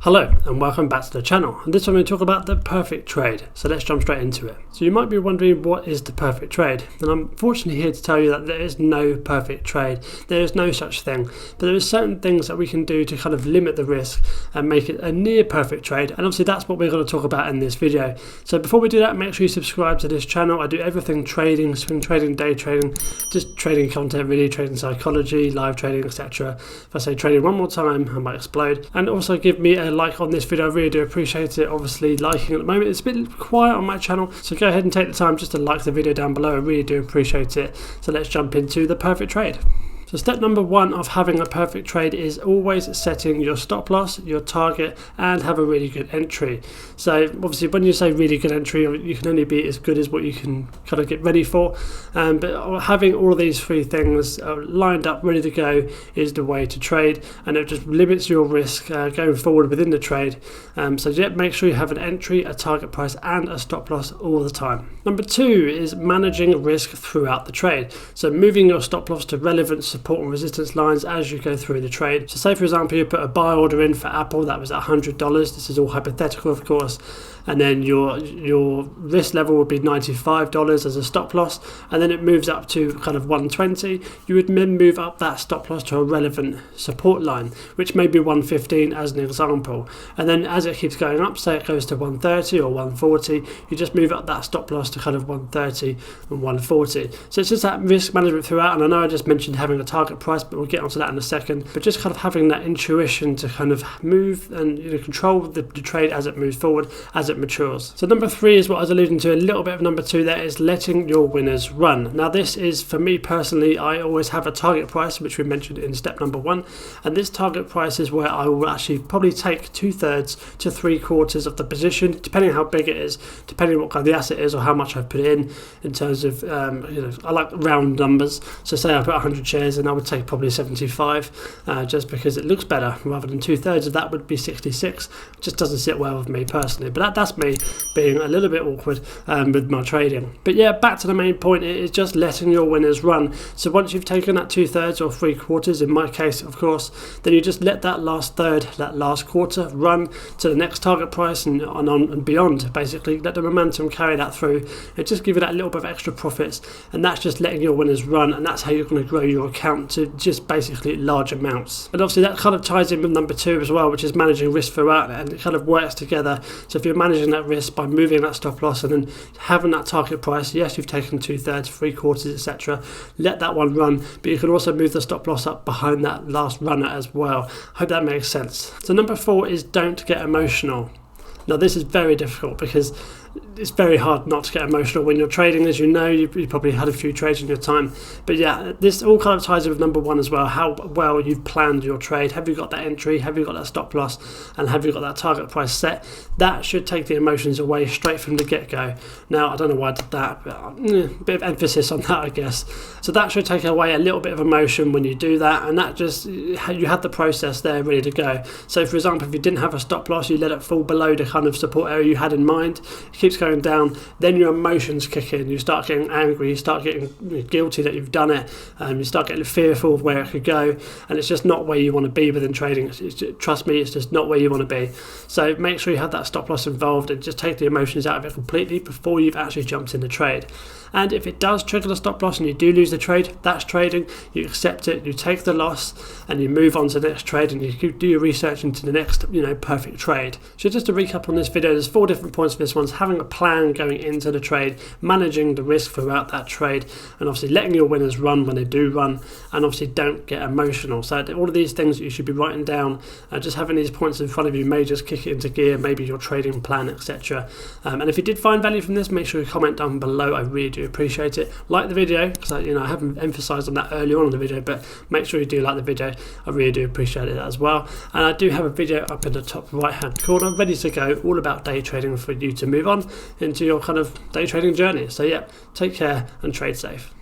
Hello and welcome back to the channel, and this time we're going to talk about the perfect trade, so let's jump straight into it. So you might be wondering, what is the perfect trade? And I'm fortunately here to tell you that there is no perfect trade, there is no such thing, but there are certain things that we can do to kind of limit the risk and make it a near perfect trade, and obviously that's what we're going to talk about in this video. So before we do that, make sure you subscribe to this channel. I do everything trading, swing trading, day trading, just trading content really, trading psychology, live trading, etc. If I say trading one more time, I might explode. And also give me a like on this video, I really do appreciate it. Obviously liking at the moment, it's a bit quiet on my channel, so go ahead and take the time just to like the video down below, I really do appreciate it. So let's jump into the perfect trade. So step number one of having a perfect trade is always setting your stop loss, your target, and have a really good entry. So obviously when you say really good entry, you can only be as good as what you can kind of get ready for. But having all of these three things lined up, ready to go, is the way to trade, and it just limits your risk going forward within the trade. So yeah, make sure you have an entry, a target price, and a stop loss all the time. Number two is managing risk throughout the trade. So moving your stop loss to relevant support and resistance lines as you go through the trade. So say for example you put a buy order in for Apple that was at $100, this is all hypothetical of course, and then your risk level would be $95 as a stop loss, and then it moves up to kind of 120. You would then move up that stop loss to a relevant support line, which may be 115 as an example, and then as it keeps going up, say it goes to 130 or 140, you just move up that stop loss to kind of 130 and 140. So it's just that risk management throughout, and I know I just mentioned having a target price, but we'll get onto that in a second, but just kind of having that intuition to kind of move and control the trade as it moves forward, as it matures. So number three is what I was alluding to a little bit of number two there, is letting your winners run. Now this is, for me personally, I always have a target price, which we mentioned in step number one, and this target price is where I will actually probably take 2/3 to 3/4 of the position, depending on how big it is, depending on what kind of the asset is or how much I've put in terms of I like round numbers, so say I put 100 shares and I would take probably 75 just because it looks better, rather than 2/3 of that would be 66. It just doesn't sit well with me personally, but that's me being a little bit awkward with my trading. But yeah, back to the main point, it is just letting your winners run. So once you've taken that 2/3 or 3/4, in my case of course, then you just let that last third, that last quarter run to the next target price and on and beyond. Basically let the momentum carry that through and just give you that little bit of extra profits, and that's just letting your winners run, and that's how you're going to grow your account to just basically large amounts. And obviously that kind of ties in with number two as well, which is managing risk throughout, and it kind of works together. So if you're managing that risk by moving that stop loss and then having that target price, yes, you've taken 2/3, 3/4, etc., let that one run, but you can also move the stop loss up behind that last runner as well. I hope that makes sense. So number four is don't get emotional. Now this is very difficult because it's very hard not to get emotional when you're trading. As you know, you probably had a few trades in your time, but yeah, this all kind of ties in with number one as well, how well you've planned your trade. Have you got that entry, have you got that stop loss, and have you got that target price set? That should take the emotions away straight from the get-go. Now I don't know why I did that, but a bit of emphasis on that I guess. So that should take away a little bit of emotion when you do that, and that just, you have the process there ready to go. So for example, if you didn't have a stop loss, you let it fall below the kind of support area you had in mind, it keeps going down, then your emotions kick in, you start getting angry, you start getting guilty that you've done it, you start getting fearful of where it could go, and it's just not where you want to be within trading. Trust me, it's just not where you want to be. So make sure you have that stop loss involved and just take the emotions out of it completely before you've actually jumped in the trade. And if it does trigger the stop loss and you do lose the trade, that's trading. You accept it, you take the loss, and you move on to the next trade, and you do your research into the next perfect trade. So just to recap on this video, there's 4 different points for this one. Having a plan going into the trade, managing the risk throughout that trade, and obviously letting your winners run when they do run, and obviously don't get emotional. So all of these things you should be writing down, just having these points in front of you may just kick it into gear, maybe your trading plan, etc. And if you did find value from this, make sure you comment down below, I really do appreciate it. Like the video, because I haven't emphasized on that earlier on in the video, but make sure you do like the video, I really do appreciate it as well. And I do have a video up in the top right hand corner ready to go, all about day trading for you to move on into your kind of day trading journey. So yeah, take care and trade safe.